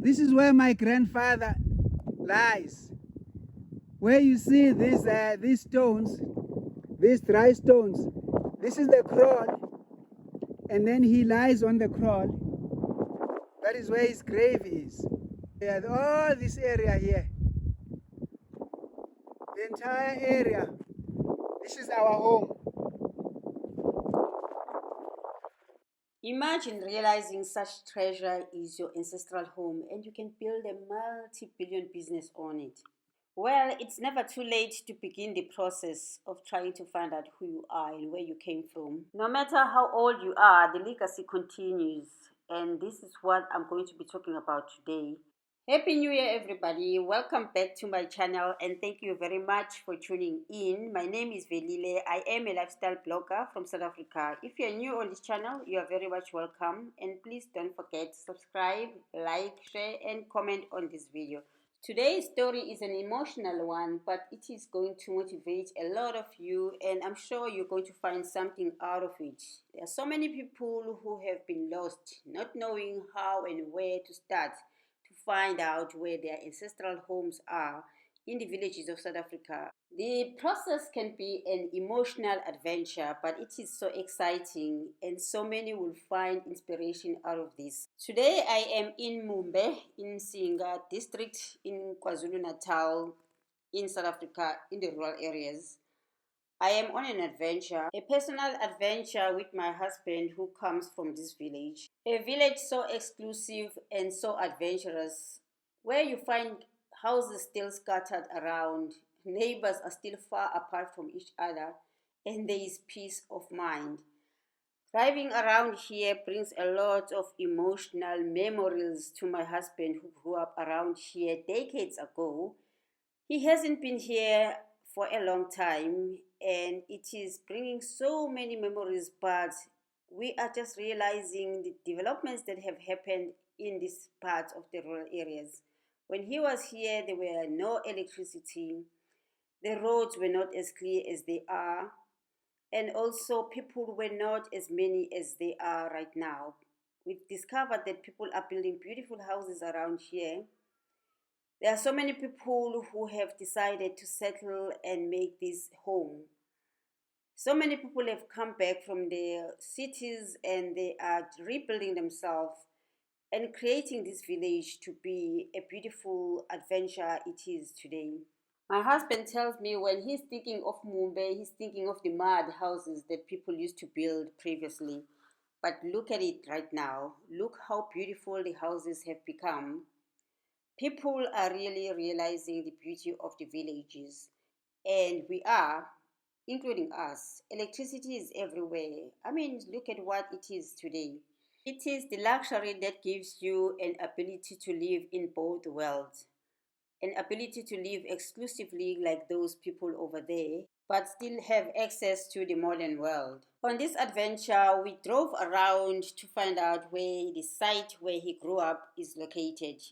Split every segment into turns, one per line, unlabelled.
This is where my grandfather lies. Where you see these stones, these dry stones, this is the kraal, and then he lies on the kraal. That is where his grave is. Yeah, all this area here, the entire area, this is our home.
Imagine realizing such treasure is your ancestral home and you can build a multi-billion business on it. Well, it's never too late to begin the process of trying to find out who you are and where you came from. No matter how old you are, the legacy continues, and this is what I'm going to be talking about today. Happy New Year, everybody. Welcome back to my channel and thank you very much for tuning in. My name is Velile. I am a lifestyle blogger from South Africa. If you're new on this channel, you are very much welcome. And please don't forget to subscribe, like, share, and comment on this video. Today's story is an emotional one, but it is going to motivate a lot of you, and I'm sure you're going to find something out of it. There are so many people who have been lost, not knowing how and where to start to find out where their ancestral homes are in the villages of South Africa. The process can be an emotional adventure, but it is so exciting, and so many will find inspiration out of this. Today, I am in Mumbe, in Singa district in KwaZulu-Natal, in South Africa, in the rural areas. I am on an adventure, a personal adventure with my husband who comes from this village. A village so exclusive and so adventurous, where you find houses still scattered around, neighbors are still far apart from each other, and there is peace of mind. Driving around here brings a lot of emotional memories to my husband who grew up around here decades ago. He hasn't been here for a long time and it is bringing so many memories, but we are just realizing the developments that have happened in this part of the rural areas. When he was here, there were no electricity, the roads were not as clear as they are, and also people were not as many as they are right now. We discovered that people are building beautiful houses around here. There are so many people who have decided to settle and make this home. So many people have come back from their cities and they are rebuilding themselves and creating this village to be a beautiful adventure it is today. My husband tells me when he's thinking of Mumbai, he's thinking of the mud houses that people used to build previously. But look at it right now. Look how beautiful the houses have become. People are really realizing the beauty of the villages, and we are, including us. Electricity is everywhere. I mean, look at what it is today. It is the luxury that gives you an ability to live in both worlds, an ability to live exclusively like those people over there, but still have access to the modern world. On this adventure, we drove around to find out where the site where he grew up is located.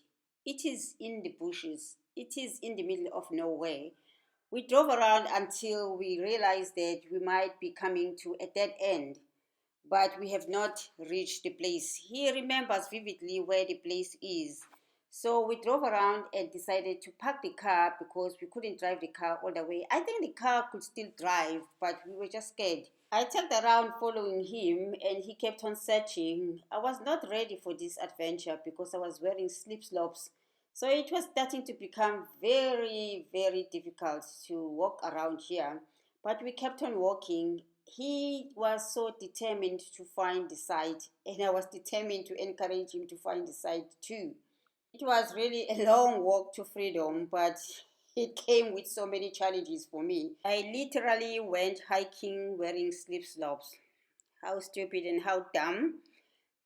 It is in the bushes. It is in the middle of nowhere. We drove around until we realized that we might be coming to a dead end, but we have not reached the place. He remembers vividly where the place is. So we drove around and decided to park the car because we couldn't drive the car all the way. I think the car could still drive, but we were just scared. I turned around following him and he kept on searching. I was not ready for this adventure because I was wearing slip-slops. So it was starting to become very, very difficult to walk around here. But we kept on walking. He was so determined to find the site, and I was determined to encourage him to find the site too. It was really a long walk to freedom, but it came with so many challenges for me. I literally went hiking wearing slip-slops. How stupid and how dumb.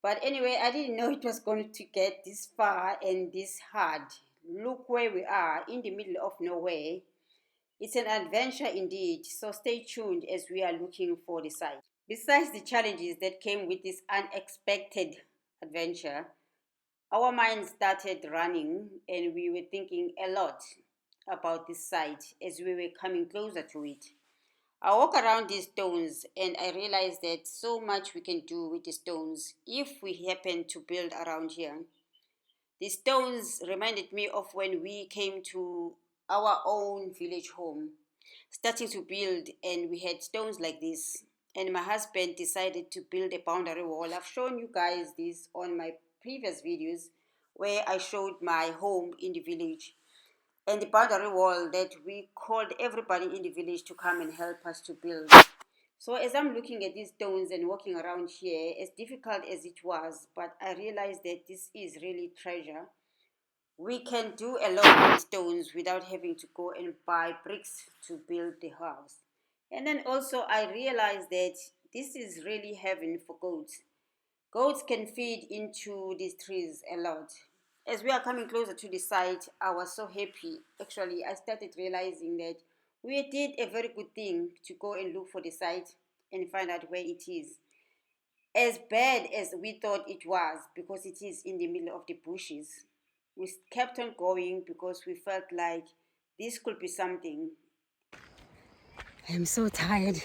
But anyway, I didn't know it was going to get this far and this hard. Look where we are, in the middle of nowhere. It's an adventure indeed, so stay tuned as we are looking for the site. Besides the challenges that came with this unexpected adventure, our minds started running and we were thinking a lot about this site as we were coming closer to it. I walk around these stones and I realized that so much we can do with the stones if we happen to build around here. The stones reminded me of when we came to our own village home, starting to build, and we had stones like this. And my husband decided to build a boundary wall. I've shown you guys this on my previous videos where I showed my home in the village and the boundary wall that we called everybody in the village to come and help us to build. So as I'm looking at these stones and walking around here, as difficult as it was, but I realized that this is really treasure. We can do a lot with stones without having to go and buy bricks to build the house. And then also I realized that this is really heaven for goats. Goats can feed into these trees a lot. As we are coming closer to the site, I was so happy. Actually, I started realizing that we did a very good thing to go and look for the site and find out where it is. As bad as we thought it was, because it is in the middle of the bushes, we kept on going because we felt like this could be something. I'm so tired.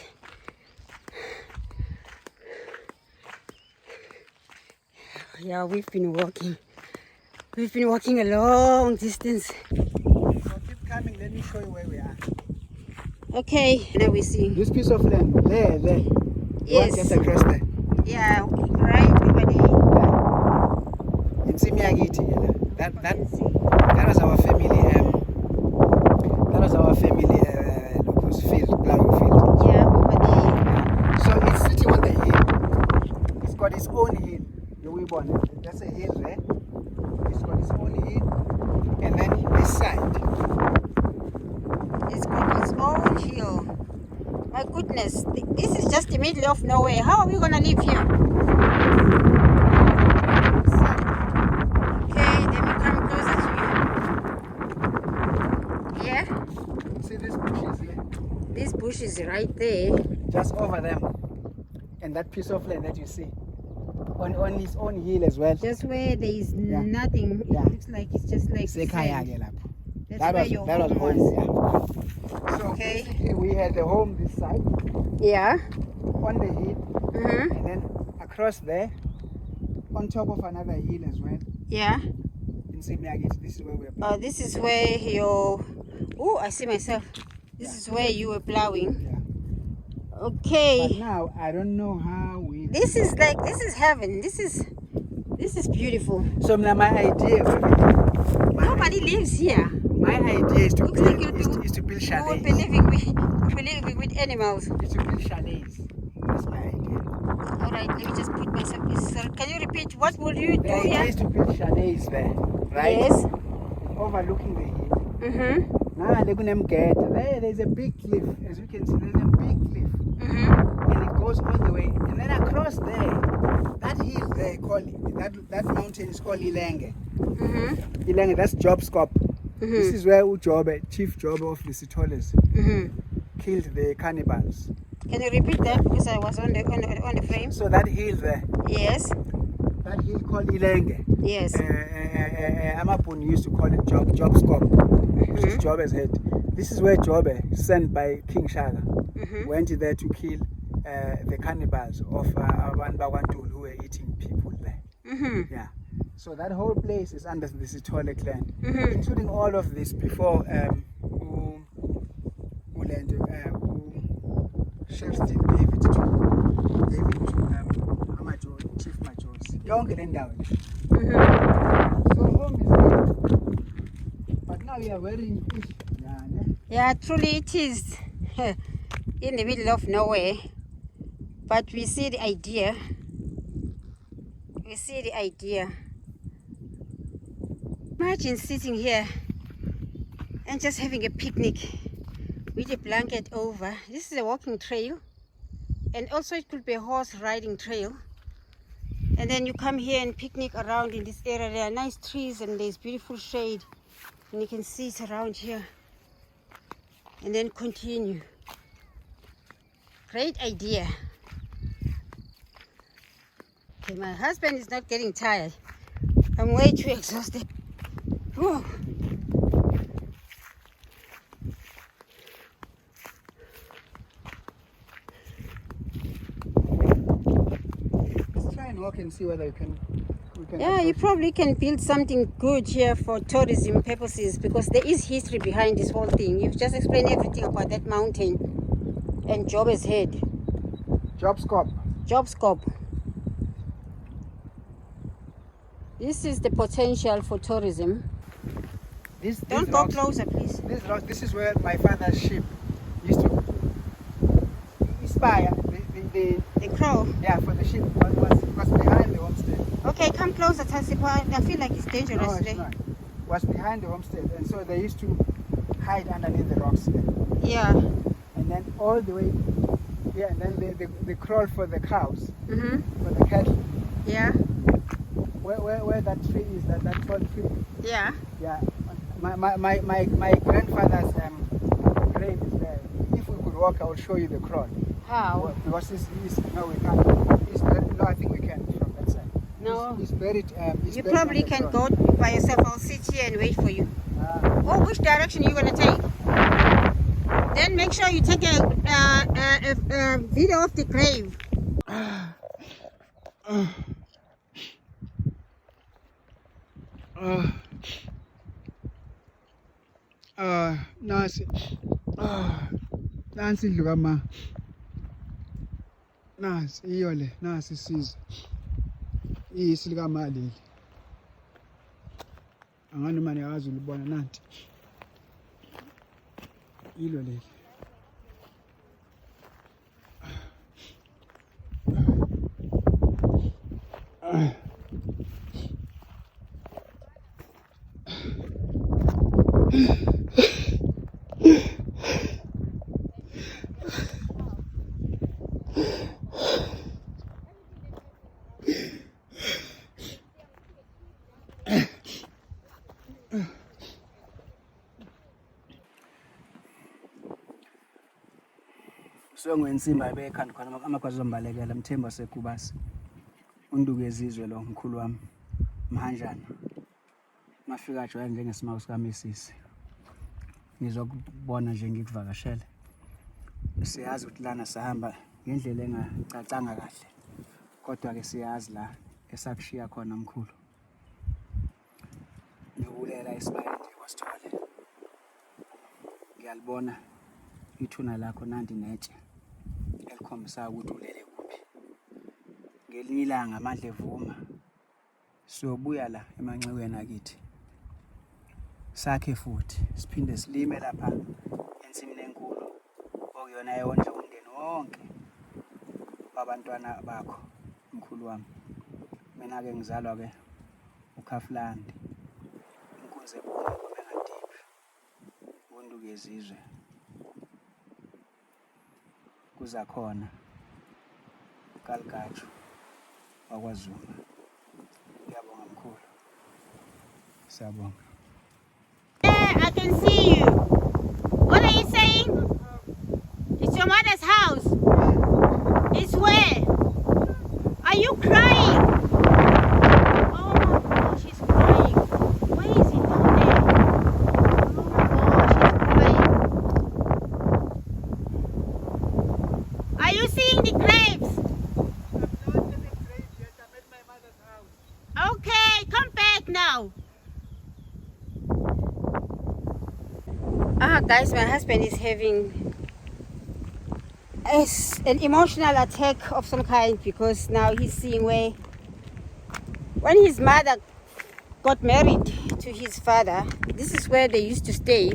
Yeah, we've been walking. We've been walking a long distance.
So keep coming, let me show you where we are.
Okay, now we see.
This piece of land, there.
Yes.
Just across there.
Yeah, right over there.
Yeah. In Simiagiti, that was our family. That was our family locust field, plowing field.
Yeah, over there.
So it's sitting on the hill. It's got its own hill. That's a hill there. It's got its own hill. And then this side.
It's got its own hill. My goodness, this is just the middle of nowhere. How are we gonna live here? Okay, then we come closer to you. Yeah?
See these bushes here?
This bush is right there.
Just over them. And that piece of land that you see. On its own hill as well.
Just where there is nothing. It looks like it's just like sand. That's where your home was.
Yeah. So basically we had a home this side.
Yeah.
On the hill. And then across there, on top of another hill as well.
Yeah.
In Simiagit, this is where we're plowing.
This is where your... Oh, I see myself. This is where you were plowing.
Yeah.
Okay.
But now I don't know how we.
This is heaven. This is beautiful.
So now my idea.
Nobody lives here.
My idea is to
Looks
build,
like
is to build
You will
chalets.
be living with animals.
Is to build chalets. That's my idea.
All right, let me just put myself. Sir, can you repeat? What will you
The
do
idea
here?
is to build chalets there, right?
Yes.
Overlooking the hill. Now there's a big cliff. As you can see, there's a big cliff. And it goes all the way. And then across there, that hill there, that mountain is called Ilenge. Ilenge, that's Job's Cop. This is where Ujobe, Chief Job of the Sitoles, killed the cannibals.
Can you repeat that? Because I was on the frame.
So that hill there,
Yes.
that hill called Ilenge.
Yes.
Amapun used to call it Job's Cop, which is Jobe's head. This is where Jobe, sent by King Shaka, went there to kill the cannibals of Abantu Bakwantul who were eating people there. Yeah. So that whole place is under the Sitole clan, including all of this before Shefstin gave it to Chief Majors. Don't get down. So home is here. But now we are wearing fish.
Yeah, truly it is in the middle of nowhere. But we see the idea. We see the idea. Imagine sitting here and just having a picnic with a blanket over. This is a walking trail, and also it could be a horse riding trail. And then you come here and picnic around in this area. There are nice trees and there's beautiful shade, and you can see it around here. And then continue. Great idea. Okay, my husband is not getting tired. I'm way too exhausted. Whew.
Let's try and walk and see whether we can we can
Yeah, you
approach it.
probably can build something good here for tourism purposes because there is history behind this whole thing. You've just explained everything about that mountain and Job's head.
Job scope.
Job scope. This is the potential for tourism. Don't go closer, please.
This is where my father's sheep used to inspire
The crow.
yeah, for the sheep was behind the homestead.
Okay, come closer, Tasipa. I feel like it's dangerous
No, it's
today.
not. Was behind the homestead, and so they used to hide underneath the rocks there.
Yeah.
And then all the way, yeah, and then they crawl for the cows,
Mm-hmm.
for the cattle.
Yeah.
Where that tree is, that tall tree.
Yeah.
Yeah, my grandfather's grave is there. If we could walk, I will show you the crawl.
How?
Because no, we can't. No, I think we can from that side.
No.
It's buried.
You probably can go by yourself. I'll sit here and wait for you.
Ah.
Oh, which direction are you going to take? Then make sure you take a video of the grave.
Nasi. Nansi indlu kama. Nasi iyo le, nasi isizwe. Iyisi likama leli. Angani manje akazi ulibona nanti. Ilo leli. So ngwensimba bekhanda khona amakwazi ombalekela mthemba sekubasi. Unduku yezizwe lo mkhulu wami Mhanjana. Mafika nje njengesimawu sika Mrs. Ngizokubona nje ngikuvakashele. Siyazi ukuthi lana sahamba ngendlela engacacanga kahle. Kodwa ke siyazi la esakushiya khona mkhulu. Ngibulela isibayeni nje kwasithole. Ngiyalibona ithuna lakho nandi netshe elikhombisa ukuthi ulele kuphi. Ngelinye ilanga amandla evuma siyobuya la emanxiweni akithi. Sakhe futhi siphinde silime lapha ensimini enkulu okuyona yondla umndeni wonke wabantwana bakho mkhulu wami. Mina ke ngizalwa ke uKhaflandi inkunzi ebona kuMengadiphi unduku yezizwe kuza khona uKalikatshu wakwaZulu. Ngiyabonga mkhulu. Siyabonga.
I can see you. What are you saying? It's your mother's house. It's where? Are you crying? Oh my God, she's crying. Where is it down there? Oh my God, she's crying. Are you seeing the graves?
I'm not in the grave yet. I'm at my mother's house.
Okay, come back now. Guys, my husband is having an emotional attack of some kind because now he's seeing when his mother got married to his father, this is where they used to stay,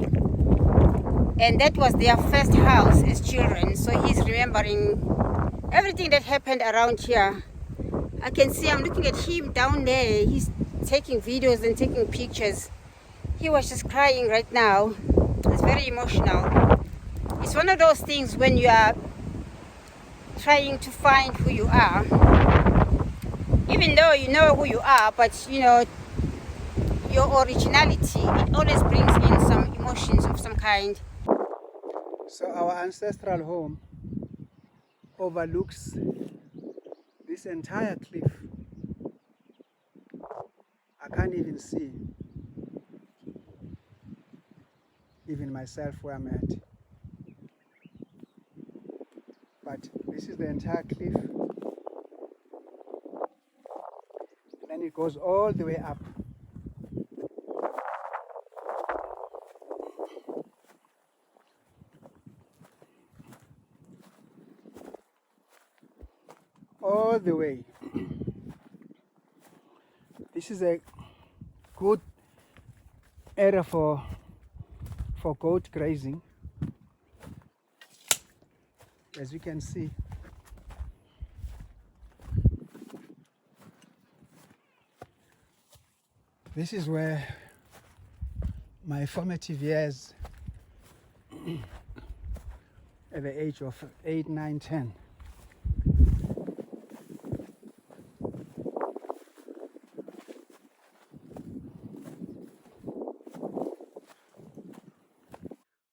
and that was their first house as children. So he's remembering everything that happened around here. I can see, I'm looking at him down there, he's taking videos and taking pictures. He was just crying right now. It's very emotional. It's one of those things when you are trying to find who you are, even though you know who you are, but you know your originality, it always brings in some emotions of some kind.
So our ancestral home overlooks this entire cliff. I can't even see even myself where I'm at. But this is the entire cliff. And then then it goes all the way up. All the way. This is a good area for goat grazing, as you can see. This is where my formative years at the age of 8, 9, 10.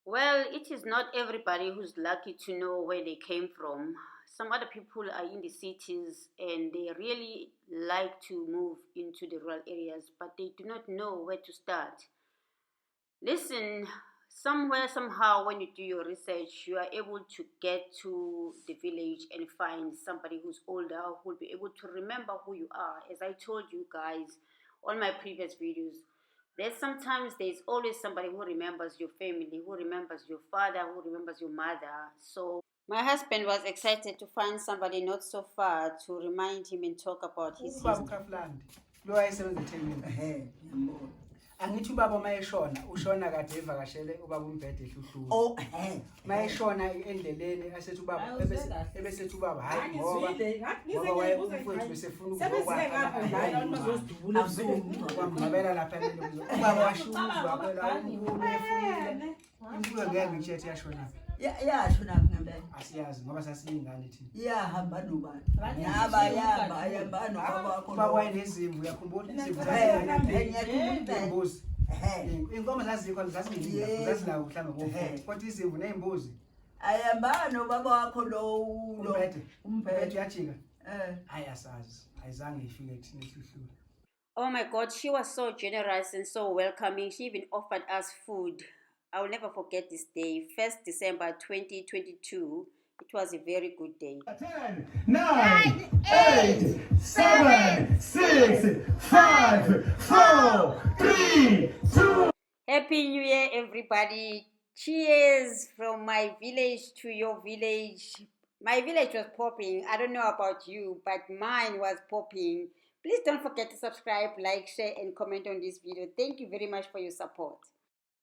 Well, it is not everybody who's lucky to know where they came from. Some other people are in the cities and they really like to move into the rural areas, but they do not know where to start. Listen, somewhere, somehow, when you do your research, you are able to get to the village and find somebody who's older who will be able to remember who you are. As I told you guys on my previous videos, there's always somebody who remembers your family, who remembers your father, who remembers your mother. So my husband was excited to find somebody not so far to remind him and talk about his history.
Angithi ubaba mayeshona ushona kade evakashele ubaba umbhede ehluhlula. Mayeshona endleleni asethi ubaba ebesethi ubaba hayi ngoba umfowethu besefuna ukwamabela lapha ubaba washuzwa phela umefuyile imfuyo ngeke ngithethe yashona.
Yashona ngempela.
Asiyazi ngoba sasiyingane thina.
Iyahamba nobani. Yahamba nobaba wakho.
Ubaba wayezimvu uyakhumbula izimvu
Imbuzi.
Inkomo zazikho zaziningi zazilawo mhlawumbe ngofu kodwa izimvu nezimbuzi
Ayahamba nobaba wakho lo
umbhede uyajika hayi asazi ayizange ifike kuthina ehluhlula.
Oh my God, she was so generous and so welcoming. She even offered us food. I will never forget this day, 1st December 2022. It was a very good day.
10, 9, 8, 7, 6, 5, 4, 3, 2.
Happy New Year, everybody. Cheers from my village to your village. My village was popping. I don't know about you, but mine was popping. Please don't forget to subscribe, like, share, and comment on this video. Thank you very much for your support.